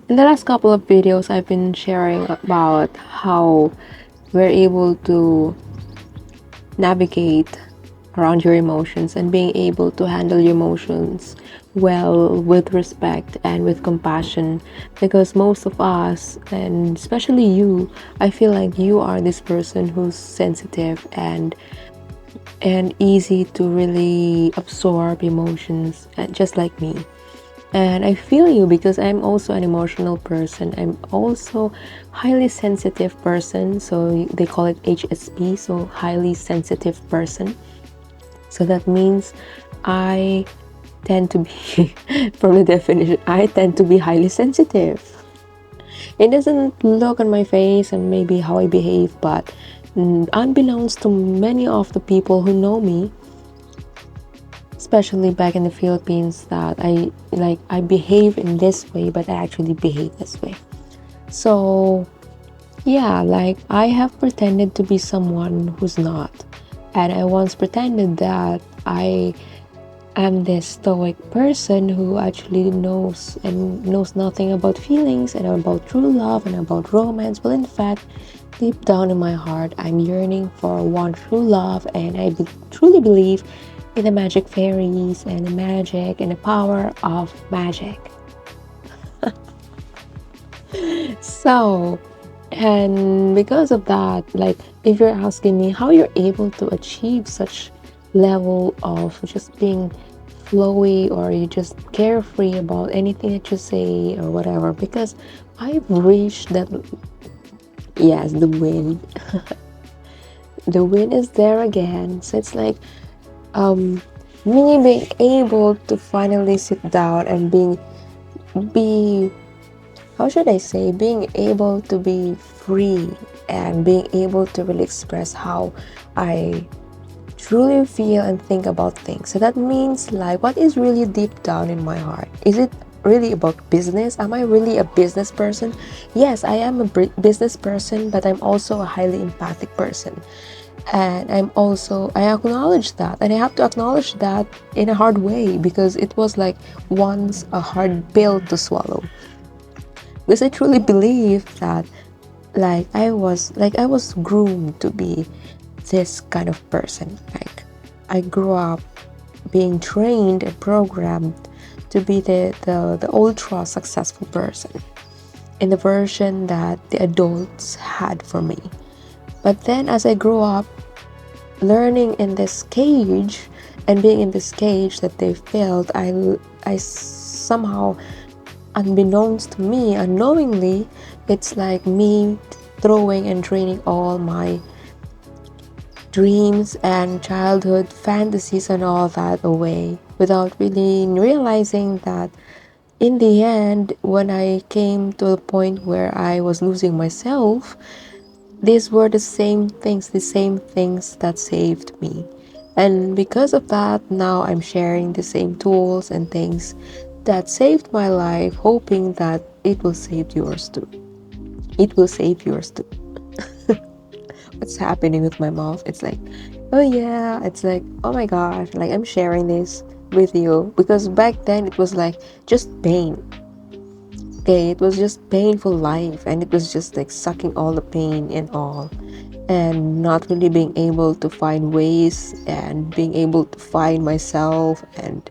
In the last couple of videos, I've been sharing about how we're able to navigate around your emotions and being able to handle your emotions well, with respect and with compassion, because most of us, and especially you, I feel like you are this person who's sensitive and easy to really absorb emotions, just like me. And I feel you because I'm also an emotional person. I'm also highly sensitive person. So they call it HSP, so highly sensitive person. So that means I tend to be, from the definition, I tend to be highly sensitive. It doesn't look on my face and maybe how I behave, but unbeknownst to many of the people who know me, especially back in the Philippines, that I behave in this way, but I actually behave this way. So yeah, like I have pretended to be someone who's not. And I once pretended that I am this stoic person who actually knows nothing about feelings and about true love and about romance. Well, in fact, deep down in my heart, I'm yearning for one true love, and I truly believe in the magic fairies and the magic and the power of magic. So, and because of that, like if you're asking me how you're able to achieve such level of just being flowy, or you just carefree about anything that you say or whatever, because I've reached that. Yes, the wind. The wind is there again. So it's like um me being able to finally sit down and be how should I say, being able to be free and being able to really express how I truly feel and think about things. So that means, like, what is really deep down in my heart? Is it really about business? Am I really a business person? Yes, I am a business person, but I'm also a highly empathic person. And I acknowledge that, and I have to acknowledge that in a hard way, because it was like once a hard pill to swallow, because I truly believe that I was groomed to be this kind of person. Like I grew up being trained and programmed to be the ultra successful person in the version that the adults had for me. But then as I grew up learning in this cage and being in this cage that they felt, I somehow, unbeknownst to me, unknowingly, it's like me throwing and draining all my dreams and childhood fantasies and all that away without really realizing that in the end, when I came to the point where I was losing myself, these were the same things that saved me. And because of that, now I'm sharing the same tools and things that saved my life, hoping that it will save yours too. It will save yours too. What's happening with my mouth? It's like, oh yeah, it's like, oh my gosh, like I'm sharing this with you because back then it was like just pain. Okay, it was just painful life, and it was just like sucking all the pain and all, and not really being able to find ways and being able to find myself, and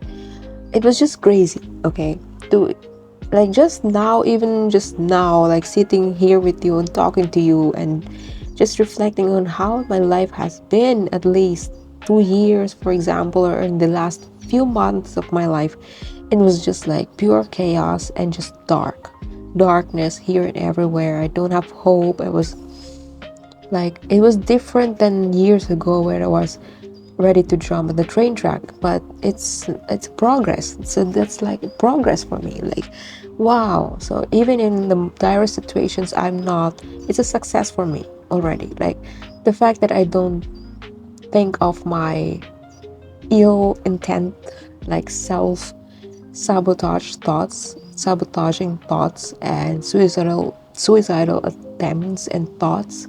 it was just crazy. Okay, to like just now, even just now, like sitting here with you and talking to you and just reflecting on how my life has been, at least 2 years, for example, or in the last few months of my life, it was just like pure chaos and just darkness here and everywhere. I don't have hope. I was like, it was different than years ago where I was ready to jump on the train track, but it's progress. So that's like progress for me. Like, wow. So even in the dire situations, I'm not. It's a success for me already. Like the fact that I don't think of my ill intent, like sabotaging thoughts, and suicidal attempts and thoughts,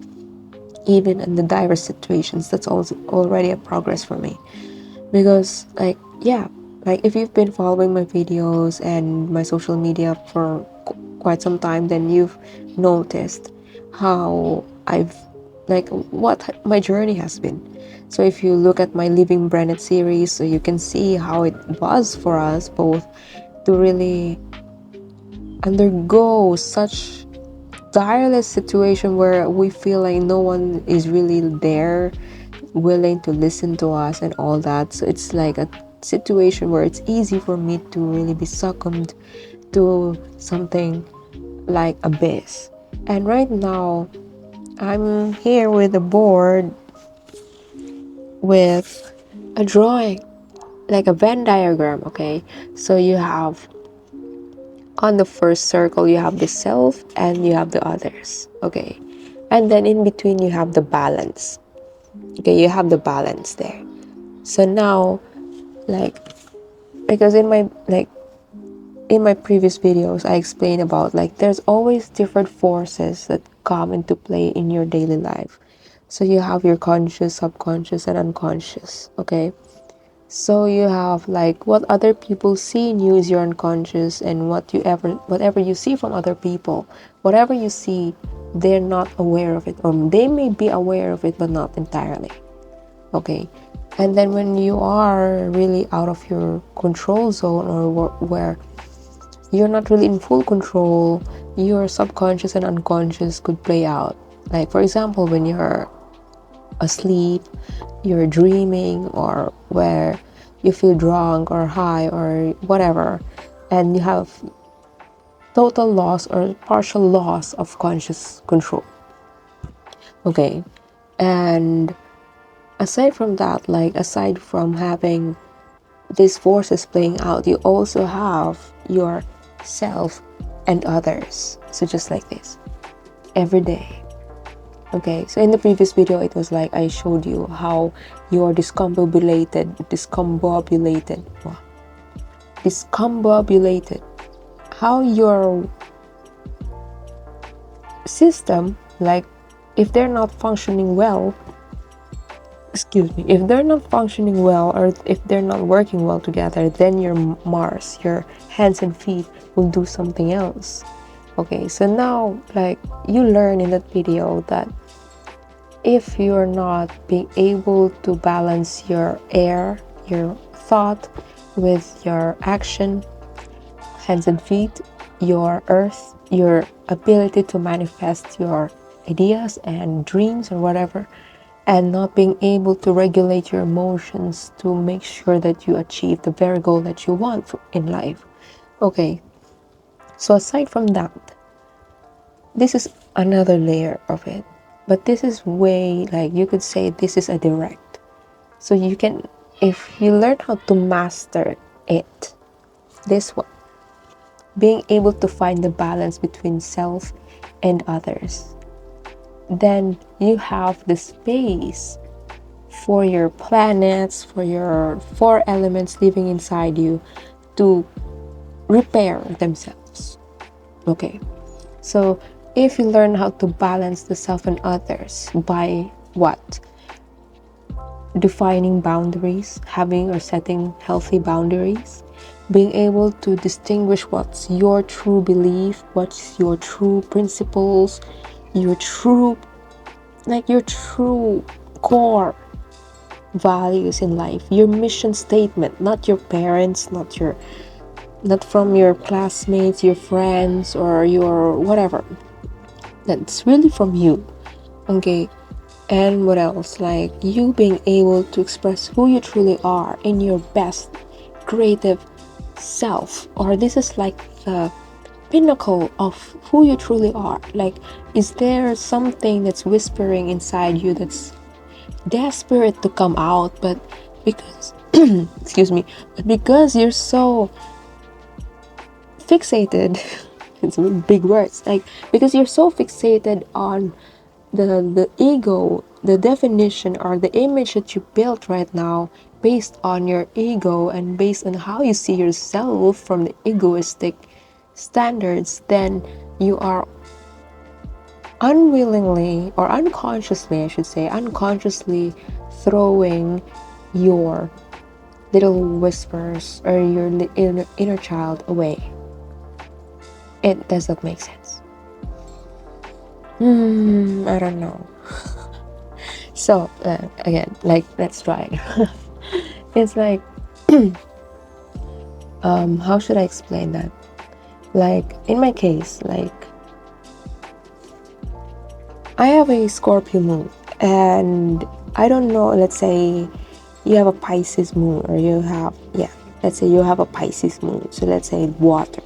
even in the dire situations. That's also already a progress for me, because like if you've been following my videos and my social media for quite some time, then you've noticed how I've like what my journey has been. So if you look at my Living Branded series, so you can see how it was for us both to really undergo such tireless situation where we feel like no one is really there willing to listen to us and all that. So it's like a situation where it's easy for me to really be succumbed to something like abyss. And right now I'm here with a board with a drawing, like a Venn diagram, okay? So you have on the first circle, you have the self and you have the others, okay? And then in between, you have the balance, okay? You have the balance there. So now, like, because in my previous videos, I explained about like there's always different forces that come into play in your daily life. So you have your conscious, subconscious, and unconscious, okay? So you have like what other people see in you is your unconscious, and whatever you see from other people, whatever you see, they're not aware of it, or they may be aware of it but not entirely. Okay. And then when you are really out of your control zone, or where you're not really in full control, your subconscious and unconscious could play out. Like for example, when you're asleep, you're dreaming, or where you feel drunk or high or whatever, and you have total loss or partial loss of conscious control. Okay. And aside from that, like aside from having these forces playing out, you also have yourself and others. So just like this every day. Okay, so in the previous video, it was like I showed you how you're discombobulated, how your system, like if they're not functioning well, if they're not functioning well, or if they're not working well together, then your Mars, your hands and feet will do something else. Okay, so now like you learn in that video that if you're not being able to balance your air, your thought with your action, hands and feet, your earth, your ability to manifest your ideas and dreams or whatever, and not being able to regulate your emotions to make sure that you achieve the very goal that you want in life. Okay, so aside from that, this is another layer of it, but this is way, like you could say this is a direct. So you can, if you learn how to master it, this one, being able to find the balance between self and others, then you have the space for your planets, for your four elements living inside you to repair themselves. Okay, so if you learn how to balance the self and others by what? Defining boundaries, having or setting healthy boundaries, being able to distinguish what's your true belief, what's your true principles, your true core values in life, your mission statement, not your parents, not from your classmates, your friends, or your whatever. That's really from you. Okay. And what else? Like you being able to express who you truly are in your best creative self, or this is like the pinnacle of who you truly are. Like, is there something that's whispering inside you that's desperate to come out, but because excuse me, but because you're so fixated it's big words, like because you're so fixated on the ego, the definition or the image that you built right now based on your ego and based on how you see yourself from the egoistic standards, then you are unwillingly or unconsciously, I should say, unconsciously throwing your little whispers or your inner child away. It does not make sense. I don't know. So again, like, let's try it. It's like, how should I explain that? Like, in my case, like, I have a Scorpio moon, and I don't know, let's say you have a Pisces moon, or you have, yeah, let's say you have a Pisces moon. So let's say water,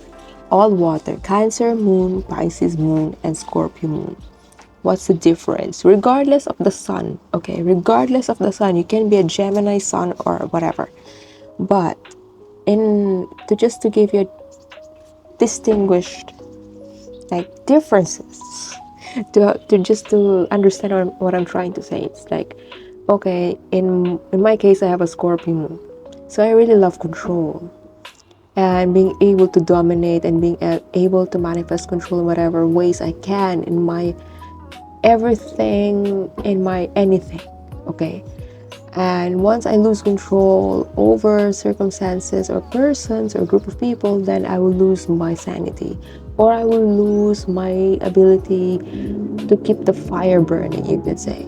all water, Cancer moon, Pisces moon, and Scorpio moon. What's the difference? Regardless of the sun, okay, regardless of the sun, you can be a Gemini sun or whatever. But just to give you a distinguished, like, differences, to just to understand what I'm trying to say. It's like, okay, in my case, I have a Scorpio moon, so I really love control and being able to dominate and being able to manifest control in whatever ways I can in my everything, in my anything. Okay, and once I lose control over circumstances or persons or group of people, then I will lose my sanity, or I will lose my ability to keep the fire burning, you could say.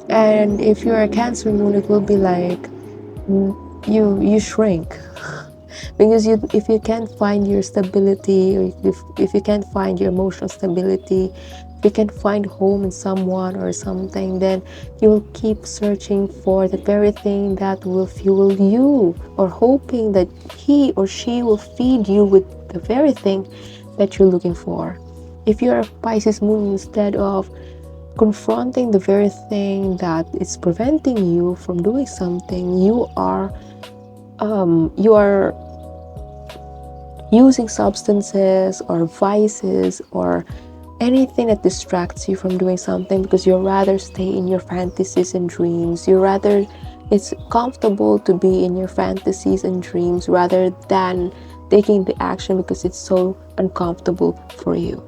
And if you're a Cancer moon, it will be like, you shrink. Because if you can't find your stability, or if you can't find your emotional stability, if you can't find home in someone or something, then you will keep searching for the very thing that will fuel you, or hoping that he or she will feed you with the very thing that you're looking for. If you're a Pisces moon, instead of confronting the very thing that is preventing you from doing something, you are using substances or vices or anything that distracts you from doing something, because you rather stay in your fantasies and dreams. It's comfortable to be in your fantasies and dreams rather than taking the action, because it's so uncomfortable for you.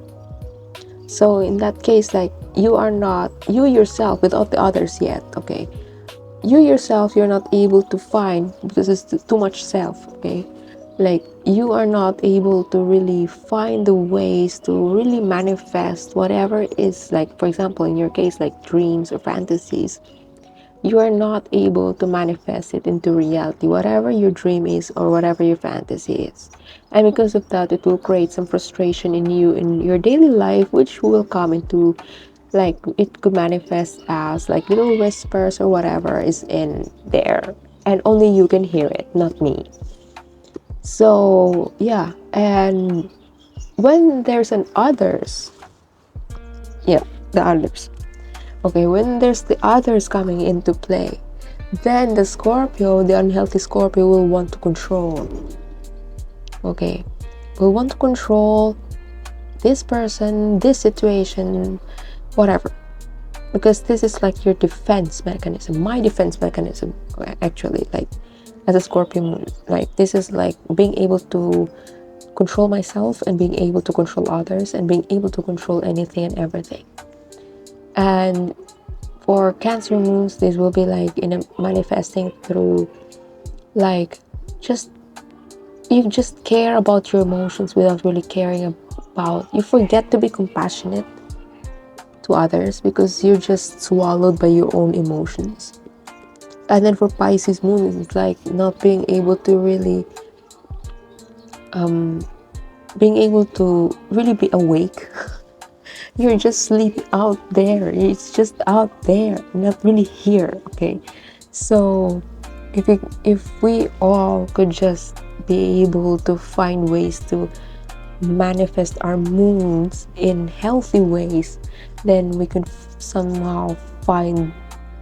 So in that case, like, you are not you yourself, without the others yet. Okay, you yourself, you're not able to find, because it's too much self. Okay, like, you are not able to really find the ways to really manifest whatever is, like, for example, in your case, like dreams or fantasies. You are not able to manifest it into reality, whatever your dream is or whatever your fantasy is. And because of that, it will create some frustration in you in your daily life, which will come into, like, it could manifest as like little whispers or whatever is in there, and only you can hear it, not me. So yeah, and when there's an others, yeah, the others. Okay, when there's the others coming into play, then the Scorpio, the unhealthy Scorpio, will want to control. Okay, will want to control this person, this situation, whatever. Because this is like your defense mechanism, my defense mechanism, actually, like, as a Scorpio moon. Like, this is like being able to control myself and being able to control others and being able to control anything and everything. And for Cancer moons, this will be like in a manifesting through, like, just you just care about your emotions without really caring about, you forget to be compassionate to others because you're just swallowed by your own emotions. And then for Pisces moon, it's like not being able to really being able to really be awake. You're just sleeping out there, it's just out there, not really here. Okay, so if we all could just be able to find ways to manifest our moons in healthy ways, then we could somehow find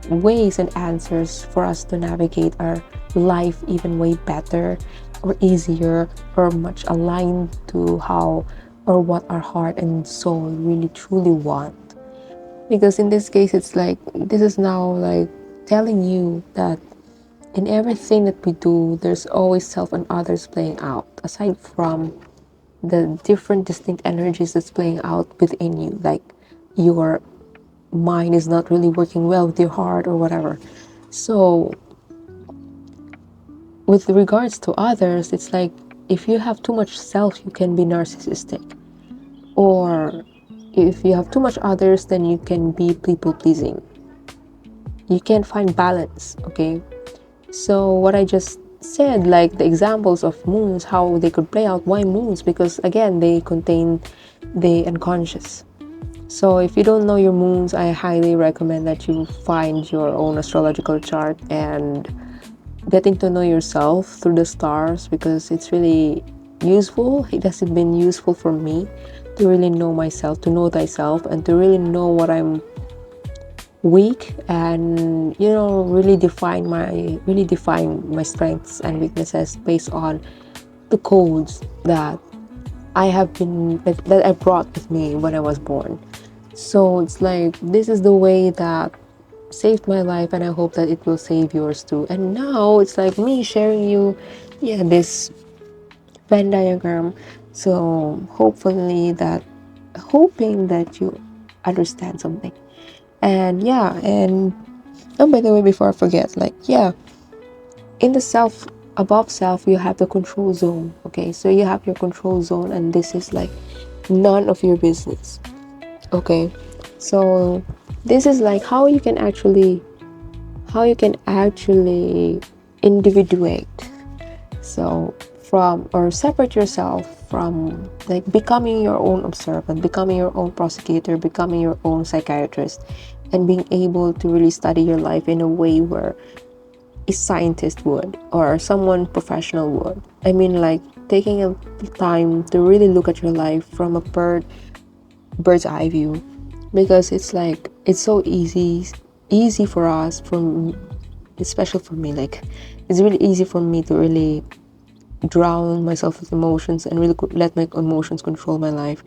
ways and answers for us to navigate our life even way better or easier, or much aligned to how or what our heart and soul really truly want. Because in this case, it's like, this is now like telling you that in everything that we do, there's always self and others playing out, aside from the different distinct energies that's playing out within you. Like, your mind is not really working well with your heart or whatever. So with regards to others, it's like, if you have too much self, you can be narcissistic. Or if you have too much others, then you can be people pleasing. You can't find balance, okay? So what I just said, like the examples of moons, how they could play out. Why moons? Because again, they contain the unconscious. So if you don't know your moons, I highly recommend that you find your own astrological chart and getting to know yourself through the stars, because it's really useful. It has been useful for me to really know myself, to know thyself, and to really know what I'm weak, and really define my strengths and weaknesses based on the codes that that I brought with me when I was born. So it's like this is the way that saved my life, and I hope that it will save yours too. And now it's like me sharing you, yeah, this Venn diagram. So hoping that you understand something. And yeah, and oh, by the way, before I forget, like, yeah, in the self, above self, you have the control zone. Okay, so you have your control zone, and this is like none of your business. Okay, so this is like how you can actually individuate, so from, or separate yourself from, like, becoming your own observant, becoming your own prosecutor, becoming your own psychiatrist, and being able to really study your life in a way where a scientist would, or someone professional would. I mean, like, taking a time to really look at your life from a bird's eye view, because it's like it's so easy for us, from especially for me, like it's really easy for me to really drown myself with emotions and really let my emotions control my life,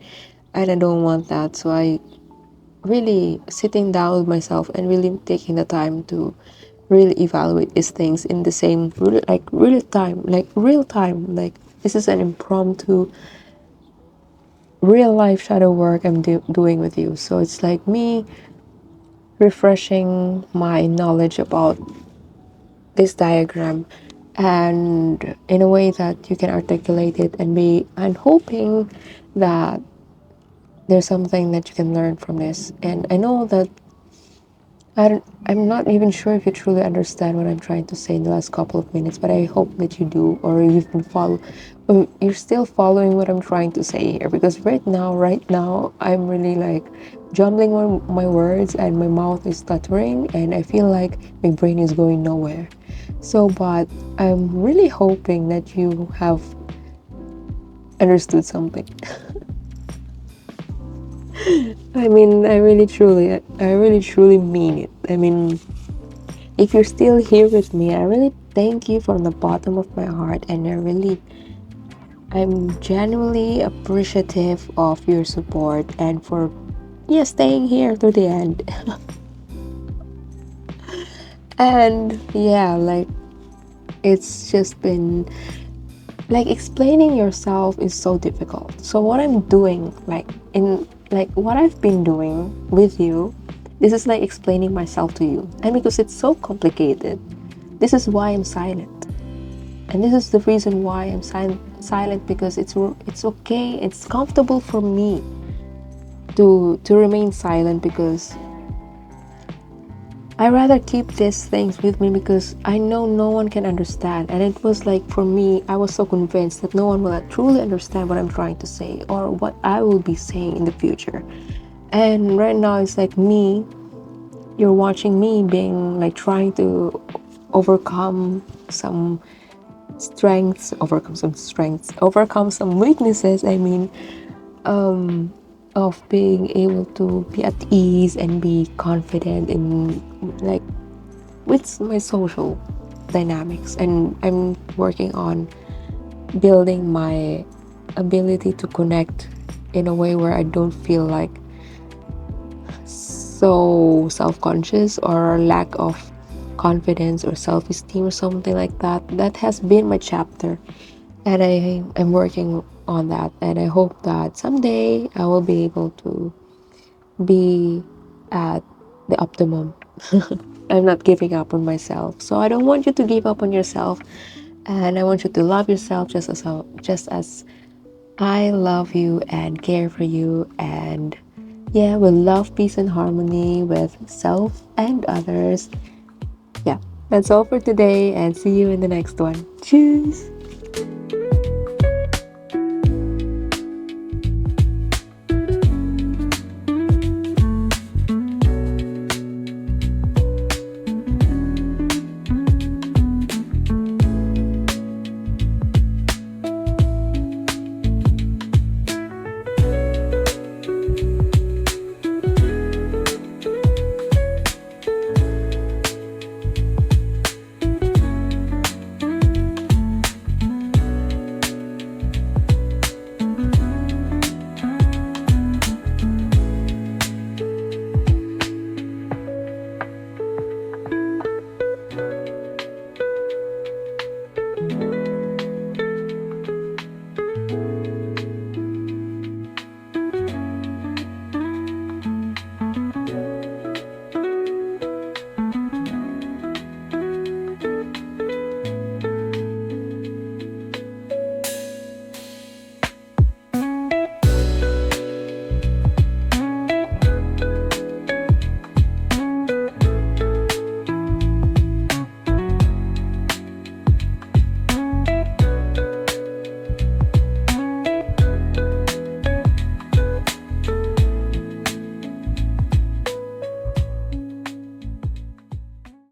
and I don't want that. So I really sitting down with myself and really taking the time to really evaluate these things in the same real time, like this is an impromptu real life shadow work I'm doing with you. So it's like me refreshing my knowledge about this diagram, and in a way that you can articulate it, and hoping that there's something that you can learn from this. And I know that I'm not even sure if you truly understand what I'm trying to say in the last couple of minutes, but I hope that you do, or or you're still following what I'm trying to say here. Because right now, I'm really like jumbling my words, and my mouth is stuttering, and I feel like my brain is going nowhere. So, but I'm really hoping that you have understood something. I mean, I really truly mean it. I mean, if you're still here with me, I really thank you from the bottom of my heart, and I'm genuinely appreciative of your support and for, yeah, staying here to the end. And yeah, like, it's just been like, explaining yourself is so difficult. So what I'm doing, what I've been doing with you, this is like explaining myself to you. And because it's so complicated, this is why I'm silent. And this is the reason why I'm silent, because it's okay, it's comfortable for me to remain silent, because I rather keep these things with me, because I know no one can understand. And it was like, for me, I was so convinced that no one will truly understand what I'm trying to say, or what I will be saying in the future. And right now, it's like me, you're watching me being like trying to overcome some overcome some weaknesses. I mean, of being able to be at ease and be confident in, like, with my social dynamics. And I'm working on building my ability to connect in a way where I don't feel like so self-conscious, or lack of confidence or self-esteem or something like that. That has been my chapter, and I am working on that, and I hope that someday I will be able to be at the optimum. I'm not giving up on myself, so I don't want you to give up on yourself, and I want you to love yourself just as I love you and care for you, and yeah, we love peace and harmony with self and others. Yeah, that's all for today, and see you in the next one. Cheers.